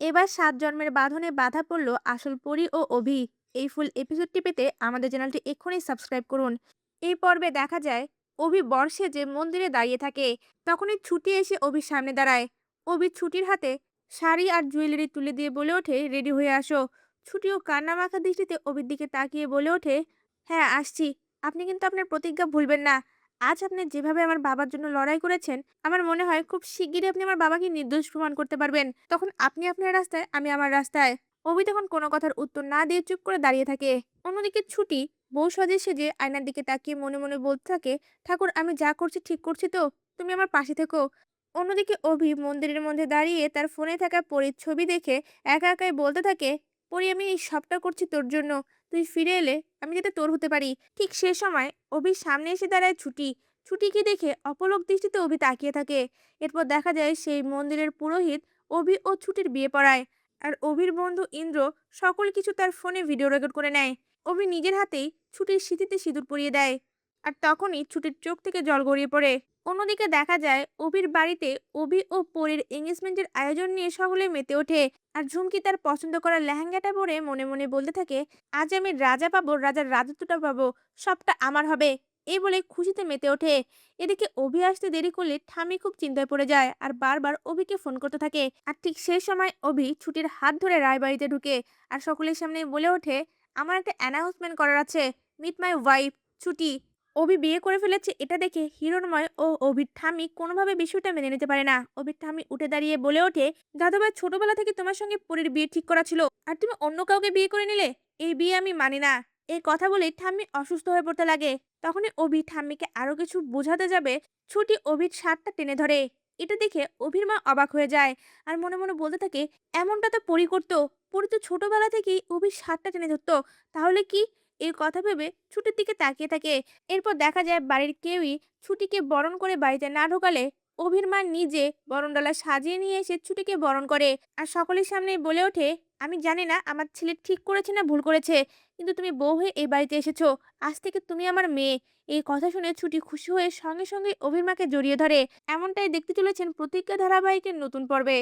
এবার ৭ জন্মের বাঁধনে বাধা পড়ল আসল পরী ও অভি। এই ফুল এপিসোডটি পেতে আমাদের চ্যানেলটি এক্ষুনি সাবস্ক্রাইব করুন। এই পর্বে দেখা যায় অভি বর্ষে যে মন্দিরে দাঁড়িয়ে থাকে, তখনই ছুটি এসে অভির সামনে দাঁড়ায়। অভি ছুটির হাতে শাড়ি আর জুয়েলারি তুলে দিয়ে বলে ওঠে, রেডি হয়ে আসো। ছুটিও কান্না মাখা দৃষ্টিতে অভির দিকে তাকিয়ে বলে ওঠে, হ্যাঁ আসছি। আপনি কিন্তু আপনার প্রতিজ্ঞা ভুলবেন না। আজ আপনি যেভাবে আমার বাবার জন্য লড়াই করেছেন, আমার মনে হয় খুব শিগগিরই আপনি আমার বাবাকে নির্দোষ প্রমাণ করতে পারবেন। তখন আপনি আপনার রাস্তায়, আমি আমার রাস্তায়। অভি তখন কোনো কথার উত্তর না দিয়ে চুপ করে দাঁড়িয়ে থাকে। অন্যদিকে ছুটি বউ সাজে সেজে আয়নার দিকে তাকিয়ে মনে মনে বলতে থাকে, ঠাকুর আমি যা করছি ঠিক করছি তো? তুমি আমার পাশে থেকো। অন্যদিকে অভি মন্দিরের মধ্যে দাঁড়িয়ে তার ফোনে থাকা পরীর ছবি দেখে একা একাই বলতে থাকে, পরী আমি এই সবটা করছি তোর জন্য। তুই ফিরে এলে আমি যাতে তোর হতে পারি। ঠিক সে সময় অভির সামনে এসে দাঁড়ায় ছুটি। ছুটিকে দেখে অপলক দৃষ্টিতে অভি তাকিয়ে থাকে। এরপর দেখা যায় সেই মন্দিরের পুরোহিত অভি ও ছুটির বিয়ে পড়ায়। আর অভির বন্ধু ইন্দ্র সকল কিছু তার ফোনে ভিডিও রেকর্ড করে নেয়। অভি নিজের হাতেই ছুটির স্মৃতিতে সিঁদুর পরিয়ে দেয়। আর তখনই ছুটির চোখ থেকে জল গড়িয়ে পড়ে। অন্যদিকে দেখা যায় অভির বাড়িতে অভি ও পরীর এঙ্গেজমেন্টের আয়োজন নিয়ে সকলে মেতে ওঠে। আর ঝুমকি তার পছন্দ করা লেহেঙ্গাটা পরে মনে মনে বলতে থাকে, আজ আমি রাজা পাবো, রাজার রাজত্বটা পাবো, সবটা আমার হবে। এই বলে খুশিতে মেতে ওঠে। এদিকে অভি আসতে দেরি করলে ঠামি খুব চিন্তায় পড়ে যায় আর বারবার অভিকে ফোন করতে থাকে। আর ঠিক সেই সময় অভি ছুটির হাত ধরে রায়বাড়িতে ঢুকে আর সকলের সামনে বলে ওঠে, আমার একটা অ্যানাউন্সমেন্ট করার আছে। মিট মাই ওয়াইফ ছুটি। অভি বিয়ে করে ফেলেছে এটা দেখে হিরণময় ও অভির ঠাম্মি কোনোভাবে বিষয়টা মেনে নিতে পারে না। অভির ঠাম্মি উঠে দাঁড়িয়ে বলে ওঠে, দাদাভাই ছোটবেলা থেকে তোমার সঙ্গে পরীর বিয়ে ঠিক করা ছিল, আর তুমি অন্য কাউকে বিয়ে করে নিলে। এই বিয়ে আমি মানি না। এই কথা বলেই ঠাম্মি অসুস্থ হয়ে পড়তে লাগে। তখনই অভি ঠাম্মিকে আরো কিছু বোঝাতে যাবে, ছুটি অভির শার্টটা টেনে ধরে। এটা দেখে অভির মা অবাক হয়ে যায় আর মনে মনে বলতে থাকে, এমনটা তো পরী করতো। পরী তো ছোটবেলা থেকেই অভির শার্টটা টেনে ধরতো। তাহলে কি? এই কথা ভেবে ছুটির দিকে তাকিয়ে থাকে। এরপর দেখা যায় বাড়ির কেউই ছুটিকে বরণ করে বাড়িতে না ঢোকালে অভির মা নিজে বরণডালা সাজিয়ে নিয়ে এসে ছুটিকে বরণ করে। আর সকলের সামনেই বলে ওঠে, আমি জানি না আমার ছেলে ঠিক করেছে না ভুল করেছে, কিন্তু তুমি বউ হয়ে এই বাড়িতে এসেছো। আজ থেকে তুমি আমার মেয়ে। এই কথা শুনে ছুটি খুশি হয়ে সঙ্গে সঙ্গে অভির মাকে জড়িয়ে ধরে। এমনটাই দেখতে চলেছেন প্রতিজ্ঞা ধারাবাহিকের নতুন পর্বে।